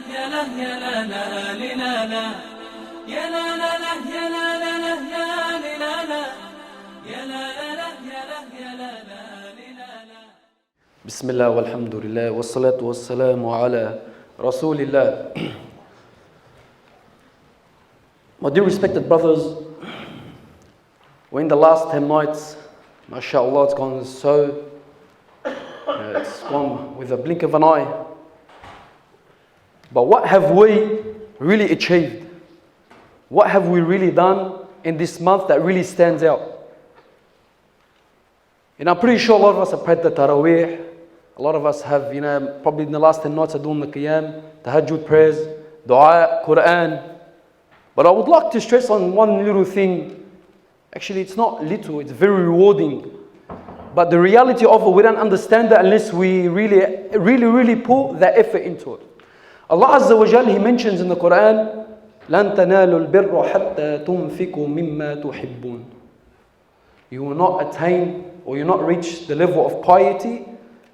يا لا يا لا لا لا لا يا لا لا لا يا لا لا لا يا لا لا يا لا لا لا يا لا يا لا لا. بسم الله والحمد لله والصلاة والسلام على رسول الله. My dear respected brothers, we're in the last 10 nights. MashaAllah, it's gone it's gone with a blink of an eye. But what have we really achieved? What have we really done in this month that really stands out? And I'm pretty sure a lot of us have prayed the Taraweeh. A lot of us have, probably in the last 10 nights are doing the Qiyam, Tahajjud prayers, Dua, Qur'an. But I would like to stress on one little thing. Actually, it's not little, it's very rewarding. But the reality of it, we don't understand that unless we really put that effort into it. Allah Azza wa Jal, He mentions in the Quran, لَن تَنَالُوا الْبِرَّ حَتَّى تُنْفِقُوا مِمَّا تُحِبُّونَ. You will not attain or you will not reach the level of piety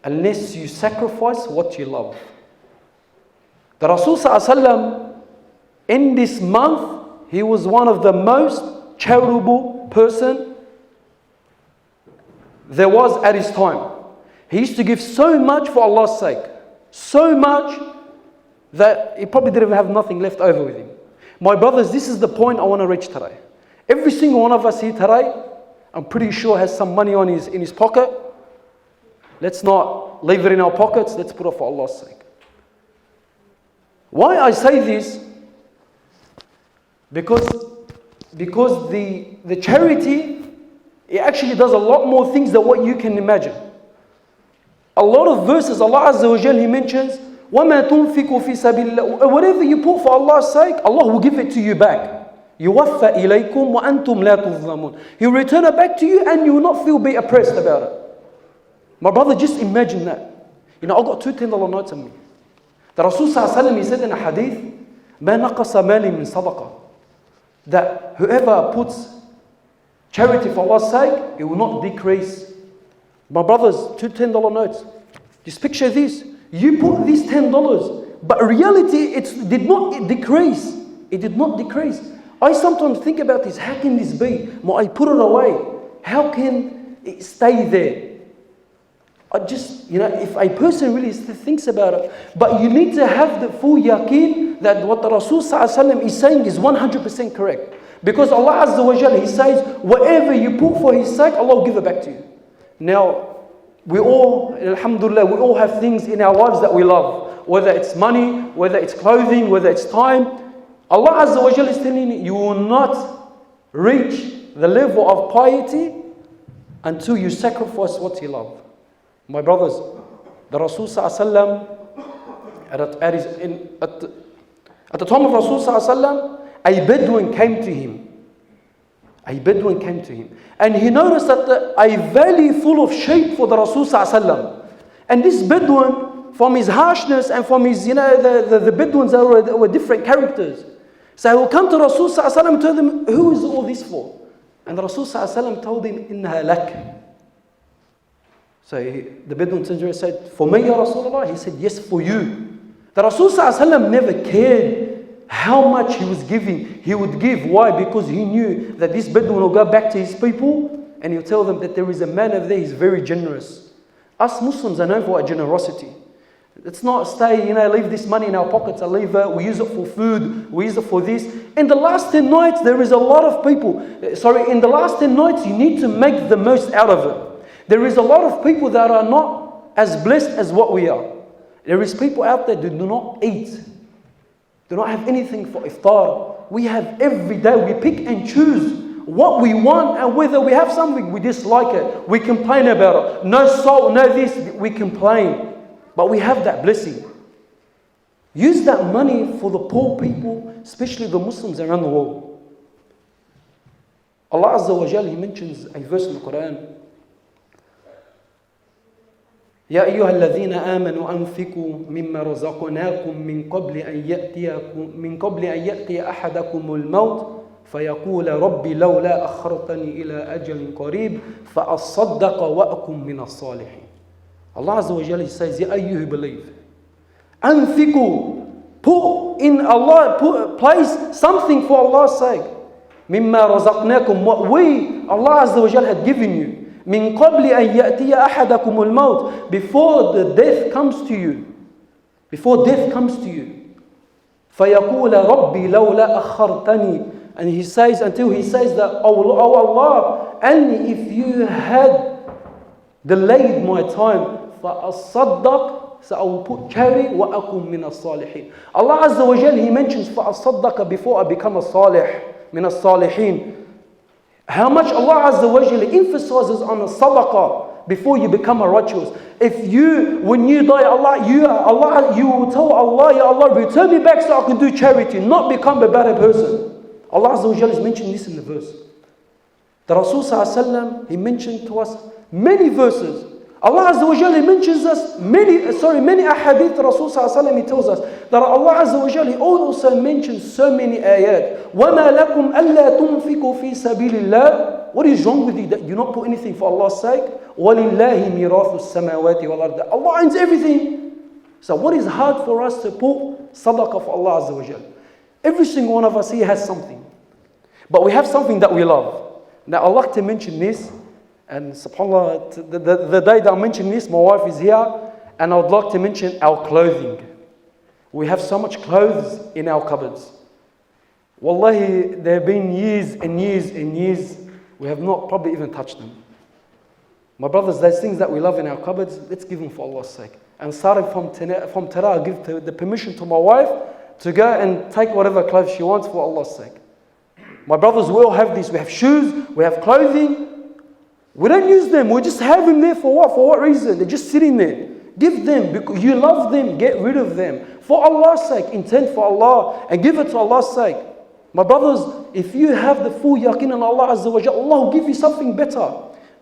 unless you sacrifice what you love. The Rasul Sallallahu Alaihi Wasallam, in this month, he was one of the most charitable person there was at his time. He used to give so much for Allah's sake. So much that he probably didn't have nothing left over with him. My brothers, this is the point I want to reach today. Every single one of us here today, I'm pretty sure has some money in his pocket. Let's not leave it in our pockets. Let's put it for Allah's sake. Why I say this? Because the charity, it actually does a lot more things than what you can imagine. A lot of verses, Allah Azza wa Jal, He mentions, وَمَا تُنْفِقُوا فِي سَبِيلِ اللَّهِ. Whatever you put for Allah's sake, Allah will give it to you back. يُوَفَّى إِلَيْكُمْ وَأَنْتُمْ لَا تُظْلَمُونَ. He will return it back to you and you will not feel be oppressed about it. My brother, just imagine that. I've got two $10 notes on me. The Rasul Sallallahu Alaihi Wasallam, he said in a hadith, مَا نَقَصَ مَالٍ مِّن صَدَقَةٍ. That whoever puts charity for Allah's sake, it will not decrease. My brothers, two $10 notes. Just picture this. You put these $10, but in reality, it did not decrease. It did not decrease. I sometimes think about this. How can this be? I put it away. How can it stay there? If a person really thinks about it, but you need to have the full yaqeen that what the Rasul Sallallahu Alaihi Wasallam is saying is 100% correct. Because Allah Azza wa Jalla, He says, whatever you put for His sake, Allah will give it back to you. Now, we all, alhamdulillah, we all have things in our lives that we love. Whether it's money, whether it's clothing, whether it's time. Allah Azza wa Jalla is telling you, you will not reach the level of piety until you sacrifice what you love. My brothers, the Rasul Sallallahu Alaihi Wasallam, at the time of Rasul Sallallahu Alaihi Wasallam, a Bedouin came to him. A Bedouin came to him. And he noticed that a valley full of sheep for the Rasul Sallallahu Alaihi Wasallam. And this Bedouin, from his harshness and from his, the Bedouins were different characters. So he will come to Rasul Sallallahu Alaihi Wasallam and tell them, who is all this for? And the Rasul Sallallahu Alaihi Wasallam told him, إِنَّهَا لَكَ. So the Bedouin said, for me, Ya Rasulullah? He said, yes, for you. The Rasul Sallallahu Alaihi Wasallam never cared how much he was giving. He would give. Why? Because he knew that this Bedouin will go back to his people and he'll tell them that there is a man over there, he's very generous. Us Muslims are known for our generosity. Let's not stay, leave this money in our pockets. We use it for food, we use it for this. In the last 10 nights, there is a lot of people. In the last 10 nights, you need to make the most out of it. There is a lot of people that are not as blessed as what we are. There is people out there that do not eat. Do not have anything for iftar. We have every day, we pick and choose what we want, and whether we have something, we dislike it. We complain about it. No salt, no this, we complain. But we have that blessing. Use that money for the poor people, especially the Muslims around the world. Allah Azza wa Jalla, He mentions a verse in the Quran. يا أيها الذين آمنوا أنفقوا مما رزقناكم من قبل أن يأتي أحدكم الموت فيقول ربي لولا أخرتني إلى أجل قريب فأصدق وأكن من الصالحين. Allah Azza wa Jalla says, يا أيها believe, أنفقوا, Place something for Allah's sake. مِمَّا رَزَقْنَاكُمْ What we, Allah Azza wa Jal, had given you. مِن قَبْلِ أَن يَأْتِيَ أَحَدَكُمُ الْمَوْتِ Before the death comes to you. Before death comes to you. فَيَقُولَ رَبِّي لَوْلَا أَخَّرْتَنِي And he says, until he says that, oh Allah, only if you had delayed my time, فَأَصَّدَّقْ So I will put charity, وَأَكُمْ مِنَ الصَّالِحِينَ Allah Azza wa Jal, He mentions فَأَصَّدَّقَ before I become a salih, min as-salihin. How much Allah Azza wa Jal emphasizes on a sadaqah before you become a righteous. When you die, you will tell Allah, Ya Allah, return me back so I can do charity, not become a better person. Allah Azza wa Jal is mentioning this in the verse. The Rasul Sallallahu Alaihi Wasallam, he mentioned to us many verses. Allah Azza wa Jal, he mentions us many ahadith. The Rasul Sallallahu Alaihi Wasallam, he tells us that Allah Azza wa Jal, he also mentions so many ayat. وَمَا لَكُمْ أَلَّا تُنْفِقُوا فِي سَبِيلِ اللَّهِ What is wrong with you that you not put anything for Allah's sake? وَلِلَّهِ مِيرَاثُ السَّمَاوَاتِ وَالْأَرْضِ Allah owns everything. So what is hard for us to put sadaqah for Allah Azza wa Jal? Every single one of us here has something. But we have something that we love. Now I like to mention this. And subhanAllah, the day that I'm mentioning this, my wife is here. And I would like to mention our clothing. We have so much clothes in our cupboards. Wallahi, there have been years and years and years. We have not probably even touched them. My brothers, those things that we love in our cupboards, let's give them for Allah's sake. And starting from today, I give the permission to my wife to go and take whatever clothes she wants for Allah's sake. My brothers, we all have this. We have shoes, we have clothing. We don't use them. We just have them there for what? For what reason? They're just sitting there. Give them because you love them. Get rid of them. For Allah's sake. Intend for Allah and give it to Allah's sake. My brothers, if you have the full yaqeen on Allah Azza wa Jalla, Allah will give you something better.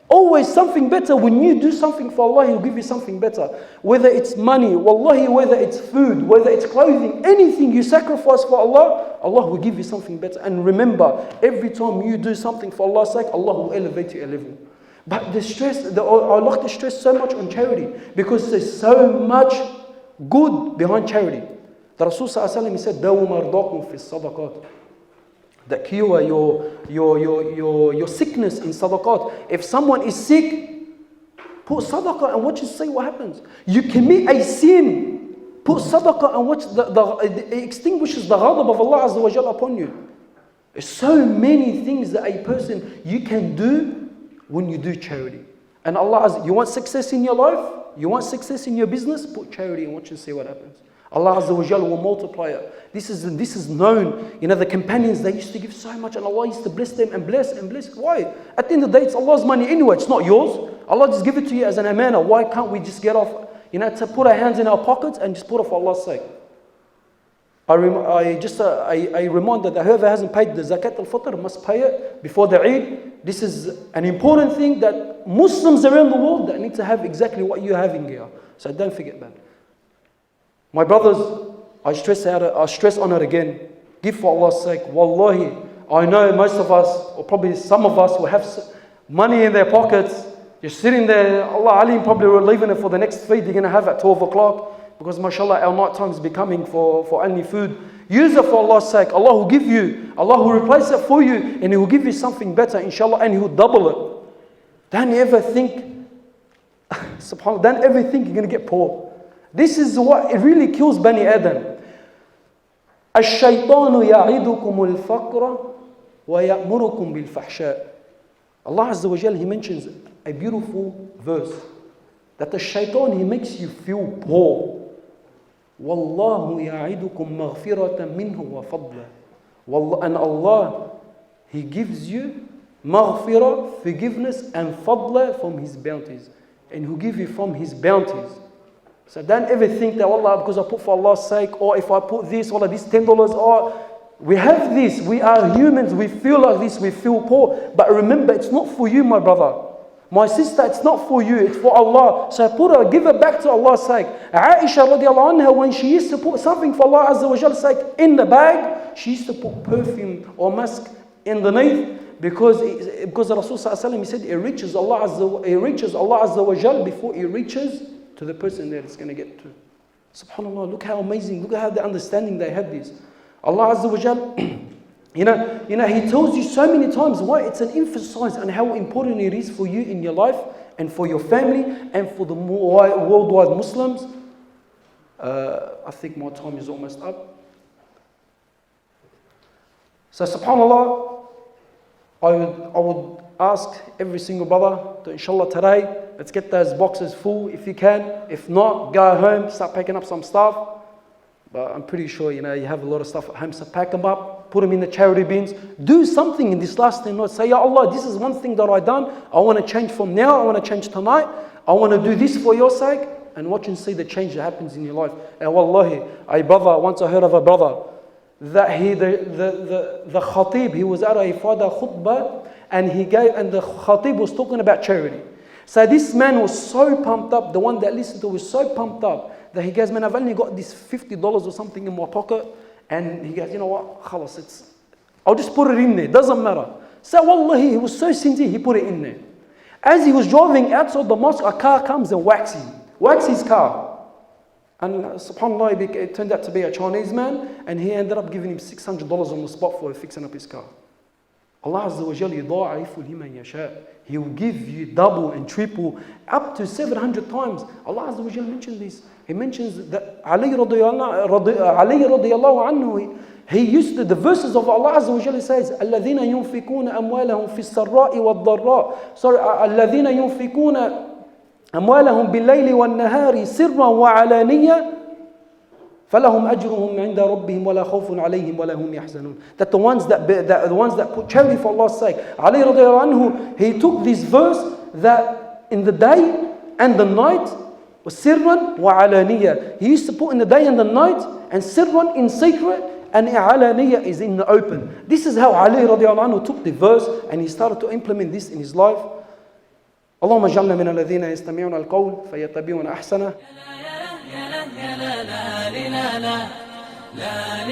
Always something better. When you do something for Allah, He will give you something better. Whether it's money, wallahi, whether it's food, whether it's clothing, anything you sacrifice for Allah, Allah will give you something better. And remember, every time you do something for Allah's sake, Allah will elevate you a level. But I like to stress so much on charity because there's so much good behind charity. The Rasul Sallallahu Alaihi Wasallam, he said, "Dawu mardakum fi sadaqat." That cure your sickness in sadaqat. If someone is sick, put sadaqah and watch and see what happens. You commit a sin, put sadaqah and watch it extinguishes the ghadab of Allah Azza wa Jalla upon you. There's so many things that a person you can do when you do charity. And Allah Azza, you want success in your life? You want success in your business? Put charity and watch and see what happens. Allah Azza wa Jalla will multiply it. This is known. You know, the companions, they used to give so much and Allah used to bless them and bless and bless. Why? At the end of the day, it's Allah's money anyway. It's not yours. Allah just give it to you as an amana. Why can't we just get off, to put our hands in our pockets and just put it for Allah's sake? I remind that whoever hasn't paid the zakat al-fitr must pay it before the Eid. This is an important thing that Muslims around the world that need to have exactly what you're having here. So don't forget that. My brothers, I stress on it again. Give for Allah's sake. Wallahi, I know most of us, or probably some of us, will have money in their pockets. You're sitting there, Allah Alim, probably we're leaving it for the next feed you're going to have at 12 o'clock. Because mashallah, our night time is becoming for only food. Use it for Allah's sake. Allah will give you, Allah will replace it for you, and He will give you something better, inshallah, and He will double it. Don't ever think, subhanAllah, don't ever think you're going to get poor. This is what it really kills Bani Adam. الشيطان يعيدكم الفقر ويأمركم بالفحشاء. Allah Azza wa Jal, He mentions a beautiful verse that the shaitan, he makes you feel poor. Wallahu ya'idukum maghfiratan minhu wa fadla. And Allah, He gives you maghfirah, forgiveness, and fadla from His bounties. And He'll give you from His bounties. So don't ever think that, Allah, because I put for Allah's sake, or if I put this, or this $10, or we have this, we are humans, we feel like this, we feel poor. But remember, it's not for you, my brother. My sister, it's not for you, it's for Allah. So give it back to Allah's sake. Aisha radiallahu anha, when she used to put something for Allah Azza wa Jall's sake in the bag, she used to put perfume or musk underneath, because the Rasul Sallallahu Alaihi Wasallam, he said, it reaches Allah Azza wa Jal before it reaches to the person that it's going to get to. SubhanAllah, look how amazing, look at how the understanding they had this. Allah Azza wa Jal, you know, He tells you so many times why it's an emphasis on how important it is for you in your life and for your family and for the worldwide Muslims. I think my time is almost up. So SubhanAllah, I would ask every single brother to inshallah today, let's get those boxes full if you can. If not, go home, start packing up some stuff. But I'm pretty sure, you have a lot of stuff at home, so pack them up, put them in the charity bins. Do something in this last 10 nights. Say, Ya Allah, this is one thing that I done. I want to change from now. I want to change tonight. I want to do this for your sake. And watch and see the change that happens in your life. And wallahi, once I heard of a brother, that the khatib, he was at a Friday khutbah, and the khatib was talking about charity. So this man was so pumped up, the one that listened to was so pumped up, that he goes, man, I've only got this $50 or something in my pocket. And he goes, you know what, khalas, I'll just put it in there, doesn't matter. So wallahi, he was so sincere, he put it in there. As he was driving outside the mosque, a car comes and whacks his car. And subhanAllah, it turned out to be a Chinese man, and he ended up giving him $600 on the spot for fixing up his car. Allah Azza wa Jalla yudha'ifu liman yasha. He will give you double and triple, up to 700 times. Allah Azza wa Jalla mentioned this. He mentions that Ali radiyallahu anhu, he used the verses of Allah Azza wa Jalla says, الَّذِينَ يُنْفِقُونَ أَمْوَالَهُم فِي السَّرَّاءِ وَالضَّرَّاءِ. Sorry, الَّذِينَ يُنْفِقُونَ أموالهم بالليل والنهار سرا وعلانية فلهم أجرهم عند ربهم ولا خوف عليهم ولا هم يحزنون. That the ones that put charity for Allah's sake. Ali radiallahu anhu, he took this verse that in the day and the night was sirran wa alaniya. He used to put in the day and the night, and sirran in secret, and alaniya is in the open. This is how Ali radiallahu anhu took the verse and he started to implement this in his life. اللهم اجعلنا من الذين يستمعون القول فيتبعون احسنه. لا